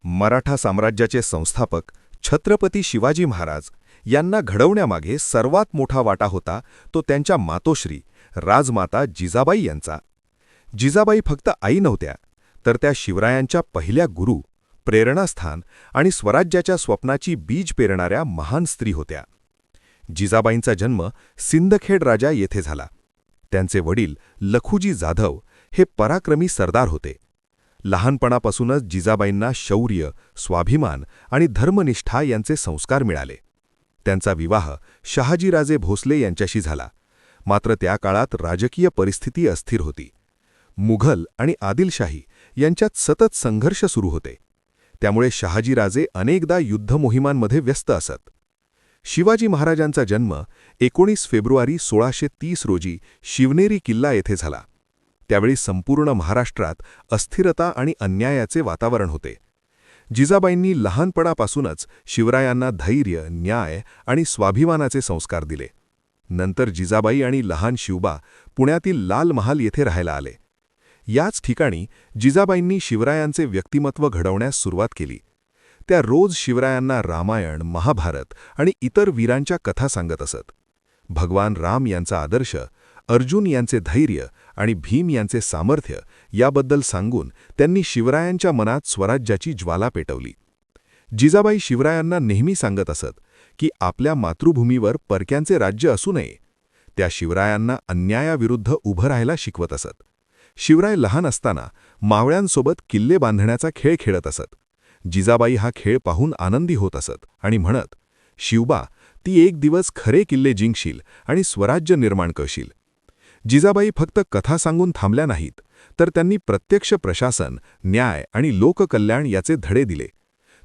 मराठा साम्राज्याचे संस्थापक छत्रपती शिवाजी महाराज यांना घडवण्यामागे सर्वात मोठा वाटा होता तो त्यांच्या मातोश्री राजमाता जिजाबाई यांचा. जिजाबाई फक्त आई नव्हत्या, तर त्या शिवरायांच्या पहिल्या गुरु, प्रेरणास्थान आणि स्वराज्याच्या स्वप्नाची बीज पेरणाऱ्या महान स्त्री होत्या. जिजाबाईंचा जन्म सिंदखेड राजा येथे झाला. त्यांचे वडील लखुजी जाधव हे पराक्रमी सरदार होते. लहानपणापासूनच जिजाबाईंना शौर्य, स्वाभिमान आणि धर्मनिष्ठा यांचे संस्कार मिळाले. त्यांचा विवाह शहाजीराजे भोसले यांच्याशी झाला. मात्र त्या काळात राजकीय परिस्थिती अस्थिर होती. मुघल आणि आदिलशाही यांच्यात सतत संघर्ष सुरू होते. त्यामुळे शहाजीराजे अनेकदा युद्धमोहिमांमध्ये व्यस्त असत. शिवाजी महाराजांचा जन्म 19 फेब्रुवारी 1630 रोजी शिवनेरी किल्ला येथे झाला. त्यावेळी संपूर्ण महाराष्ट्रात अस्थिरता आणि अन्यायाचे वातावरण होते. जिजाबाईंनी लहानपणापासूनच शिवरायांना धैर्य, न्याय आणि स्वाभिमानाचे संस्कार दिले. नंतर जिजाबाई आणि लहान शिवबा पुण्यातील लाल महाल येथे राहायला आले. याच ठिकाणी जिजाबाईंनी शिवरायांचे व्यक्तिमत्व घडवण्यास सुरुवात केली. त्या रोज शिवरायांना रामायण, महाभारत आणि इतर वीरांच्या कथा सांगत असत. भगवान राम यांचा आदर्श, अर्जुन यांचे धैर्य आणि भीम यांचे सामर्थ्य याबद्दल सांगून त्यांनी शिवरायांच्या मनात स्वराज्याची ज्वाला पेटवली. जिजाबाई शिवरायांना नेहमी सांगत असत की आपल्या मातृभूमीवर परक्यांचे राज्य असू नये. त्या शिवरायांना अन्यायाविरुद्ध उभं राहायला शिकवत असत. शिवराय लहान असताना मावळ्यांसोबत किल्ले बांधण्याचा खेळ खेळत असत. जिजाबाई हा खेळ पाहून आनंदी होत असत आणि म्हणत, शिवबा, ती एक दिवस खरे किल्ले जिंकशील आणि स्वराज्य निर्माण करशील. जिजाबाई फक्त कथा सांगून थांबल्या नाहीत, तर त्यांनी प्रत्यक्ष प्रशासन, न्याय आणि लोककल्याण याचे धडे दिले.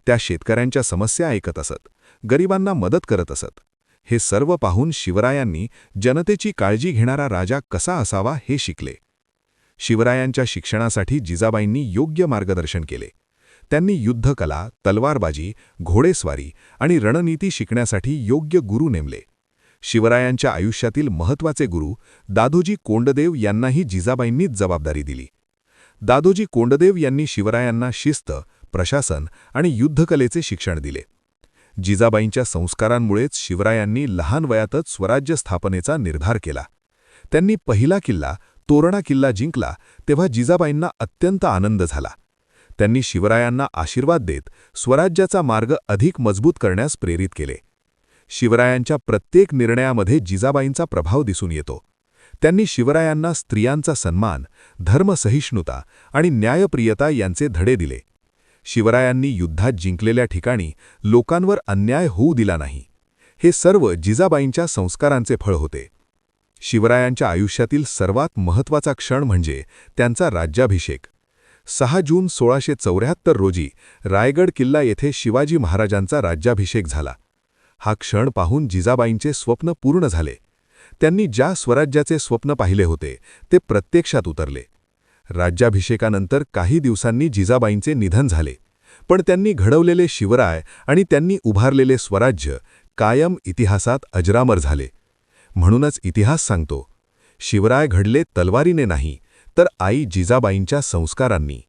त्या शेतकऱ्यांच्या समस्या ऐकत असत, गरिबांना मदत करत असत. हे सर्व पाहून शिवरायांनी जनतेची काळजी घेणारा राजा कसा असावा हे शिकले. शिवरायांच्या शिक्षणासाठी जिजाबाईंनी योग्य मार्गदर्शन केले. त्यांनी युद्धकला, तलवारबाजी, घोडेस्वारी आणि रणनीती शिकण्यासाठी योग्य गुरु नेमले. शिवरायांच्या आयुष्यातील महत्त्वाचे गुरु दादोजी कोंडदेव यांनाही जिजाबाईंनीच जबाबदारी दिली. दादोजी कोंडदेव यांनी शिवरायांना शिस्त, प्रशासन आणि युद्धकलेचे शिक्षण दिले. जिजाबाईंच्या संस्कारांमुळेच शिवरायांनी लहान वयातच स्वराज्य स्थापनेचा निर्धार केला. त्यांनी पहिला किल्ला, तोरणा किल्ला जिंकला तेव्हा जिजाबाईंना अत्यंत आनंद झाला. त्यांनी शिवरायांना आशीर्वाद देत स्वराज्याचा मार्ग अधिक मजबूत करण्यास प्रेरित केले. शिवरायांच्या प्रत्येक निर्णयामध्ये जिजाबाईंचा प्रभाव दिसून येतो. त्यांनी शिवरायांना स्त्रियांचा सन्मान, धर्मसहिष्णुता आणि न्यायप्रियता यांचे धडे दिले. शिवरायांनी युद्धात जिंकलेल्या ठिकाणी लोकांवर अन्याय होऊ दिला नाही. हे सर्व जिजाबाईंच्या संस्कारांचे फळ होते. शिवरायांच्या आयुष्यातील सर्वात महत्त्वाचा क्षण म्हणजे त्यांचा राज्याभिषेक. 6 जून 1674 रोजी रायगड किल्ला येथे शिवाजी महाराजांचा राज्याभिषेक झाला. हा क्षण पाहून जिजाबाईंचे स्वप्न पूर्ण झाले. त्यांनी ज्या स्वराज्याचे स्वप्न पाहिले होते ते प्रत्यक्षात उतरले. राज्याभिषेकानंतर काही दिवसांनी जिजाबाईंचे निधन झाले. पण त्यांनी घडवलेले शिवराय आणि त्यांनी उभारलेले स्वराज्य कायम इतिहासात अजरामर झाले. म्हणूनच इतिहास सांगतो, शिवराय घडले तलवारीने नाही, तर आई जिजाबाईंच्या संस्कारांनी.